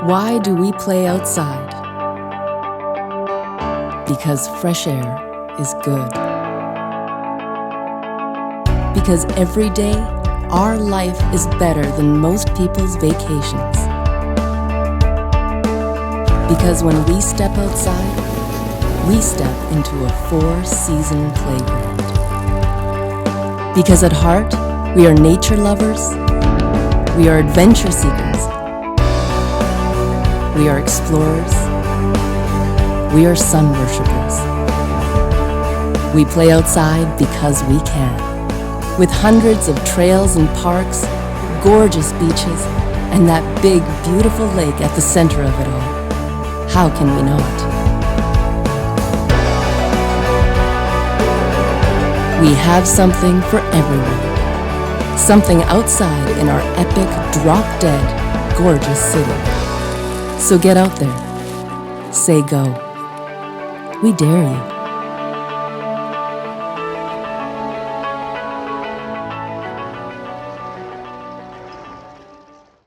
Why do we play outside? Because fresh air is good. Because every day, our life is better than most people's vacations. Because when we step outside, we step into a 4-season playground. Because at heart, we are nature lovers, we are adventure seekers, we are explorers, we are sun worshippers. We play outside because we can. With hundreds of trails and parks, gorgeous beaches, and that big, beautiful lake at the center of it all. How can we not? We have something for everyone. Something outside in our epic, drop-dead, gorgeous city. So get out there. Say go. We dare you.